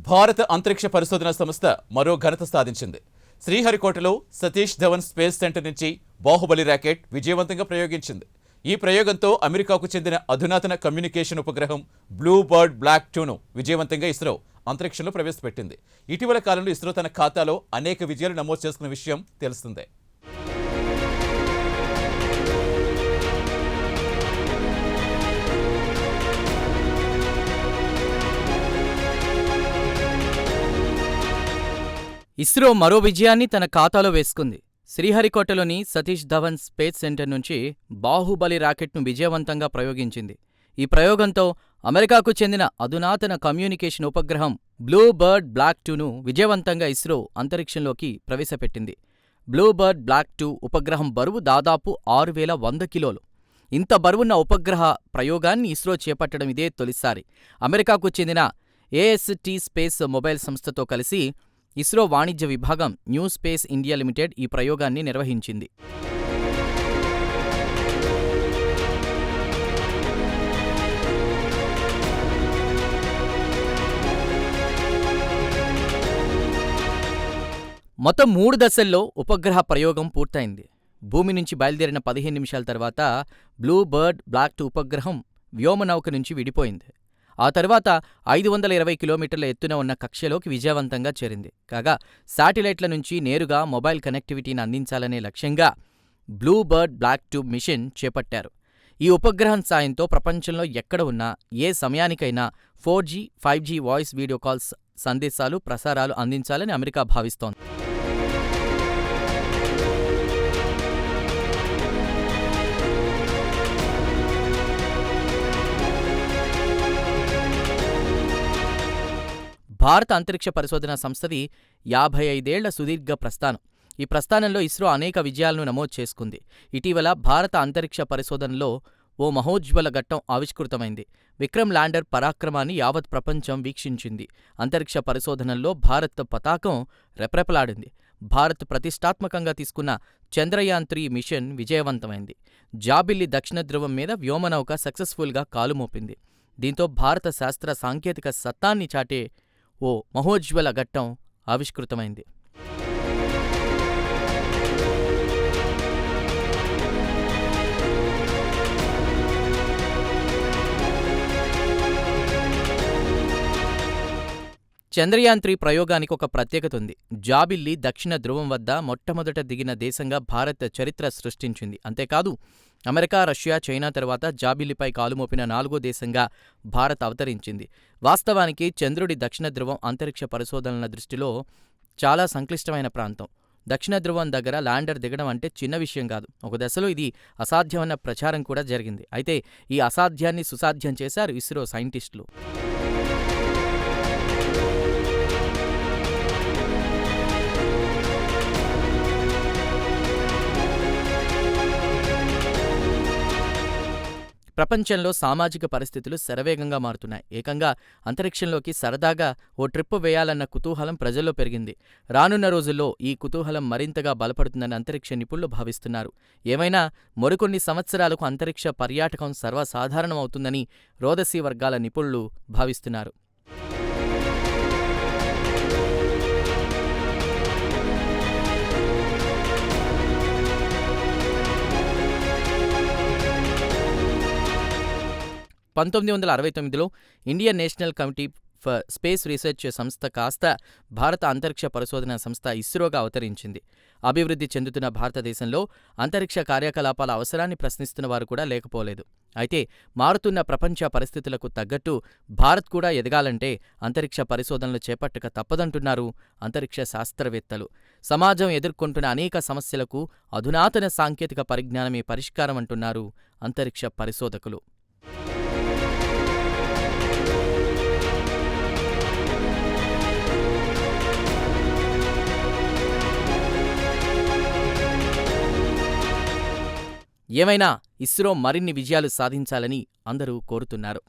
భారత అంతరిక్ష పరిశోధన సంస్థ మరో ఘనత సాధించింది. శ్రీహరికోటలో సతీష్ ధవన్ స్పేస్ సెంటర్ నుంచి బాహుబలి రాకెట్ విజయవంతంగా ప్రయోగించింది. ఈ ప్రయోగంతో అమెరికాకు చెందిన అధునాతన కమ్యూనికేషన్ ఉపగ్రహం బ్లూ బర్డ్ బ్లాక్ 2ను విజయవంతంగా ఇస్రో అంతరిక్షంలో ప్రవేశపెట్టింది. ఇటీవల కాలంలో ఇస్రో తన ఖాతాలో అనేక విజయాలు నమోదు చేసుకున్న విషయం తెలుస్తుంది. ఇస్రో మరో విజయాన్ని తన ఖాతాలో వేసుకుంది. శ్రీహరికోటలోని సతీష్ ధవన్ స్పేస్ సెంటర్ నుంచి బాహుబలి రాకెట్ను విజయవంతంగా ప్రయోగించింది. ఈ ప్రయోగంతో అమెరికాకు చెందిన అధునాతన కమ్యూనికేషన్ ఉపగ్రహం బ్లూ బర్డ్ బ్లాక్ 2ను విజయవంతంగా ఇస్రో అంతరిక్షంలోకి ప్రవేశపెట్టింది. బ్లూ బర్డ్ బ్లాక్ 2 ఉపగ్రహం బరువు దాదాపు 6100 కిలోలు. ఇంత బరువున్న ఉపగ్రహ ప్రయోగాన్ని ఇస్రో చేపట్టడం ఇదే తొలిసారి. అమెరికాకు చెందిన ఏఎస్టీ స్పేస్ మొబైల్ సంస్థతో కలిసి ఇస్రో వాణిజ్య విభాగం న్యూ స్పేస్ ఇండియా లిమిటెడ్ ఈ ప్రయోగాన్ని నిర్వహించింది. మొత్తం 3 దశల్లో ఉపగ్రహ ప్రయోగం పూర్తయింది. భూమి నుంచి బయలుదేరిన 15 నిమిషాల తర్వాత బ్లూ బర్డ్ బ్లాక్ 2 ఉపగ్రహం వ్యోమనౌక నుంచి విడిపోయింది. ఆ తర్వాత 520 కిలోమీటర్ల ఎత్తున ఉన్న కక్షలోకి విజయవంతంగా చేరింది. కాగా శాటిలైట్ల నుంచి నేరుగా మొబైల్ కనెక్టివిటీని అందించాలనే లక్ష్యంగా బ్లూ బర్డ్ బ్లాక్ 2 మిషన్ చేపట్టారు. ఈ ఉపగ్రహం సాయంతో ప్రపంచంలో ఎక్కడ ఉన్నా ఏ సమయానికైనా 4G, 5G voice video calls సందేశాలు ప్రసారాలు అందించాలని అమెరికా భావిస్తోంది. భారత అంతరిక్ష పరిశోధన సంస్థది 55 ఏళ్ల సుదీర్ఘ ప్రస్థానం. ఈ ప్రస్థానంలో ఇస్రో అనేక విజయాలను నమోదు చేసుకుంది. ఇటీవల భారత అంతరిక్ష పరిశోధనలో ఓ మహోజ్వల ఘట్టం ఆవిష్కృతమైంది. విక్రమ్ ల్యాండర్ పరాక్రమాన్ని యావత్ ప్రపంచం వీక్షించింది. అంతరిక్ష పరిశోధనల్లో భారత్ పతాకం రెపరెపలాడింది. భారత్ ప్రతిష్టాత్మకంగా తీసుకున్న చంద్రయాన్-3 మిషన్ విజయవంతమైంది. జాబిల్లి దక్షిణ ధ్రువం మీద వ్యోమనౌక సక్సెస్ఫుల్గా కాలుమోపింది. దీంతో భారత శాస్త్ర సాంకేతిక సత్తాన్ని చాటే ఓ మహోజ్వల ఘట్టం ఆవిష్కృతమైంది. చంద్రయాన్-3 ప్రయోగానికి ఒక ప్రత్యేకత ఉంది. జాబిల్లి దక్షిణ ధ్రువం వద్ద మొట్టమొదట దిగిన దేశంగా భారత్ చరిత్ర సృష్టించింది. అంతేకాదు అమెరికా, రష్యా, చైనా తర్వాత జాబిల్లిపై కాలుమోపిన 4వ దేశంగా భారత్ అవతరించింది. వాస్తవానికి చంద్రుడి దక్షిణ ధ్రువం అంతరిక్ష పరిశోధనల దృష్టిలో చాలా సంక్లిష్టమైన ప్రాంతం. దక్షిణ ధ్రువం దగ్గర ల్యాండర్ దిగడం అంటే చిన్న విషయం కాదు. ఒక దశలో ఇది అసాధ్యమన్న ప్రచారం కూడా జరిగింది. అయితే ఈ అసాధ్యాన్ని సుసాధ్యం చేశారు ఇస్రో సైంటిస్టులు. ప్రపంచంలో సామాజిక పరిస్థితులు శరవేగంగా మారుతున్నాయి. ఏకంగా అంతరిక్షంలోకి సరదాగా ఓ ట్రిప్పు వేయాలన్న కుతూహలం ప్రజల్లో పెరిగింది. రానున్న రోజుల్లో ఈ కుతూహలం మరింతగా బలపడుతుందని అంతరిక్ష నిపుణులు భావిస్తున్నారు. ఏమైనా మరికొన్ని సంవత్సరాలకు అంతరిక్ష పర్యాటకం సర్వసాధారణం అవుతుందని రోదసీ వర్గాల నిపుణులు భావిస్తున్నారు. లో Indian national committee for space research సంస్థ కాస్త భారత అంతరిక్ష పరిశోధన సంస్థ ఇస్రోగా అవతరించింది. అభివృద్ధి చెందుతున్న భారతదేశంలో అంతరిక్ష కార్యకలాపాల అవసరాన్ని ప్రశ్నిస్తున్న వారు కూడా లేకపోలేదు. అయితే మారుతున్న ప్రపంచ పరిస్థితులకు తగ్గట్టు భారత్ కూడా ఎదగాలంటే అంతరిక్ష పరిశోధనలు చేపట్టక తప్పదంటున్నారు అంతరిక్ష శాస్త్రవేత్తలు. సమాజం ఎదుర్కొంటున్న అనేక సమస్యలకు అధునాతన సాంకేతిక పరిజ్ఞానమే పరిష్కారం అంటున్నారు అంతరిక్ష పరిశోధకులు. ఏమైనా ఇస్రో మరిన్ని విజయాలు సాధించాలని అందరూ కోరుతున్నారు.